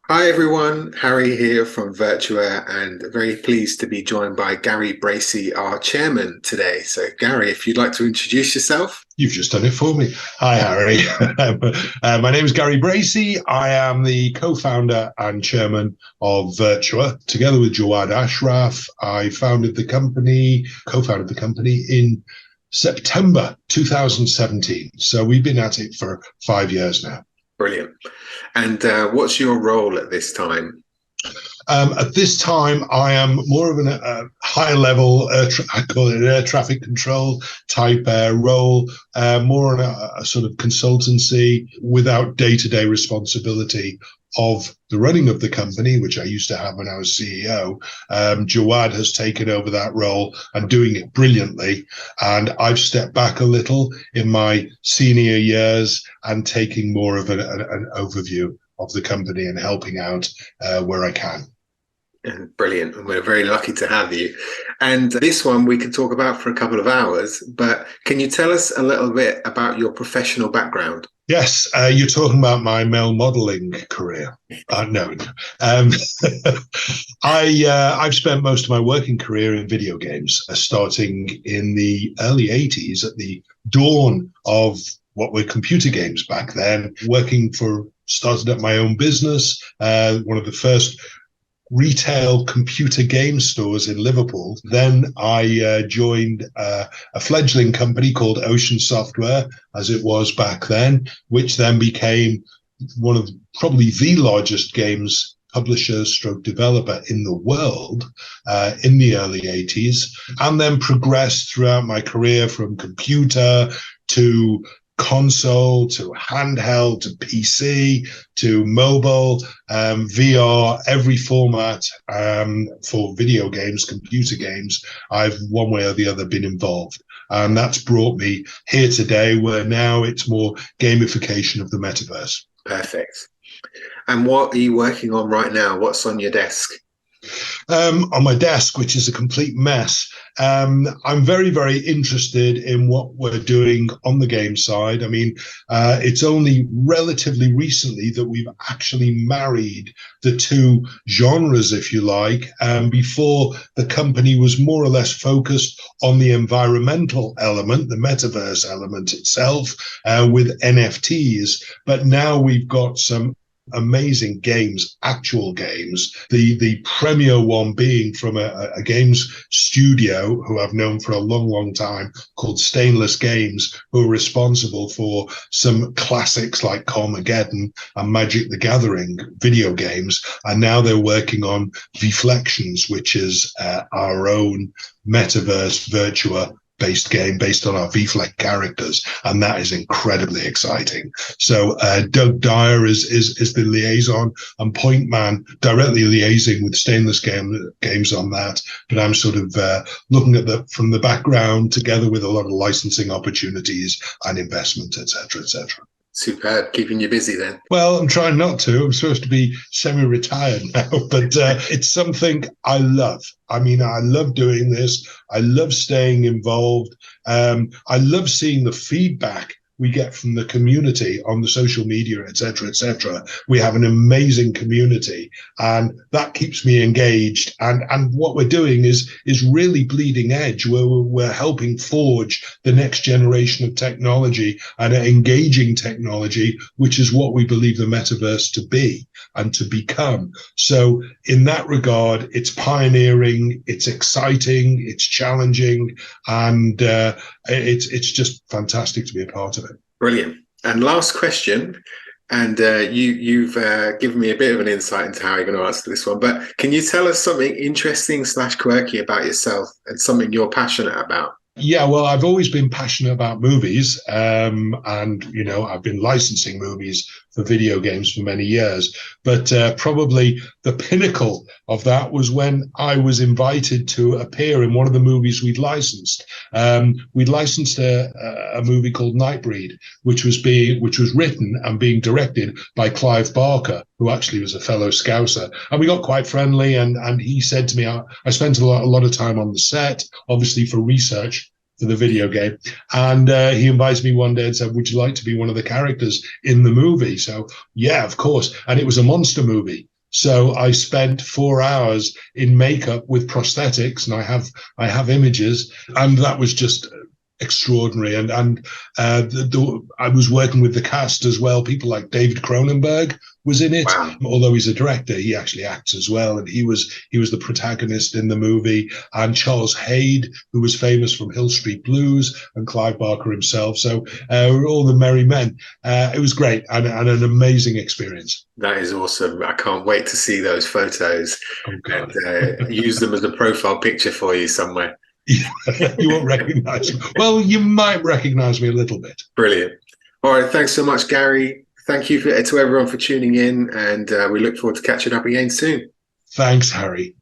Hi everyone, Harry here from Virtua and very pleased to be joined by Gary Bracey, our chairman today. So Gary, if you'd like to introduce yourself. You've just done it for me. Hi, Harry. My name is Gary Bracey. I am the co-founder and chairman of Virtua. Together with Jawad Ashraf, I co-founded the company in September 2017. So we've been at it for 5 years now. Brilliant. And what's your role at this time? At this time, I am more of a high level, I call it an air traffic control type role, more on a sort of consultancy without day-to-day responsibility of the running of the company, which I used to have when I was CEO. Jawad has taken over that role and doing it brilliantly. And I've stepped back a little in my senior years and taking more of an overview of the company and helping out where I can. Brilliant. And we're very lucky to have you. And this one we could talk about for a couple of hours, but can you tell us a little bit about your professional background? Yes, you're talking about my male modeling career. No, I've spent most of my working career in video games, starting in the early 80s at the dawn of what were computer games back then, started up my own business, one of the first retail computer game stores in Liverpool. Then I joined a fledgling company called Ocean Software, as it was back then, which then became one of probably the largest games publisher stroke developer in the world in the early 80s, and then progressed throughout my career from computer to console to handheld to PC to mobile, VR, every format for video games, computer games, I've one way or the other been involved. And that's brought me here today, where now it's more gamification of the metaverse. Perfect. And what are you working on right now? What's on your desk? On my desk, which is a complete mess. I'm very, very interested in what we're doing on the game side. I mean, it's only relatively recently that we've actually married the two genres, if you like. Before, the company was more or less focused on the environmental element, the metaverse element itself, with NFTs. But now we've got some amazing games, actual games. The premier one being from a games studio who I've known for a long, long time, called Stainless Games, who are responsible for some classics like Carmageddon and Magic the Gathering video games. And now they're working on Reflections, which is our own metaverse Virtua based game based on our VFLEC characters, and that is incredibly exciting. So Doug Dyer is the liaison and point man, directly liaising with Stainless Games on that. But I'm sort of looking at from the background, together with a lot of licensing opportunities and investment, etc., etc. Superb, keeping you busy then. Well, I'm trying not to. I'm supposed to be semi-retired now, but it's something I love. I mean, I love doing this. I love staying involved. I love seeing the feedback we get from the community on the social media, etc., etc. We have an amazing community, and that keeps me engaged. And what we're doing is really bleeding edge, where we're helping forge the next generation of technology and engaging technology, which is what we believe the metaverse to be and to become. So in that regard, it's pioneering, it's exciting, it's challenging, and it's just fantastic to be a part of it. Brilliant. And last question, and you've given me a bit of an insight into how you're going to answer this one, but can you tell us something interesting / quirky about yourself and something you're passionate about? Yeah, well, I've always been passionate about movies, and I've been licensing movies for video games for many years. But probably the pinnacle of that was when I was invited to appear in one of the movies we'd licensed. We'd licensed a movie called Nightbreed, which was written and being directed by Clive Barker, who actually was a fellow Scouser. And we got quite friendly, and he said to me, I spent a lot of time on the set, obviously for research for the video game. And he invited me one day and said, would you like to be one of the characters in the movie? So yeah, of course. And it was a monster movie. So I spent 4 hours in makeup with prosthetics, and I have images, and that was just extraordinary. I was working with the cast as well. People like David Cronenberg was in it. Wow. Although he's a director, he actually acts as well, and he was the protagonist in the movie. And Charles Hayde, who was famous from Hill Street Blues, and Clive Barker himself. So all the merry men. It was great, and an amazing experience. That is awesome. I can't wait to see those photos Oh and God. use them as a profile picture for you somewhere. You won't recognize me. Well, you might recognize me a little bit. Brilliant. All right. Thanks so much, Gary. Thank you to everyone for tuning in, and we look forward to catching up again soon. Thanks, Harry.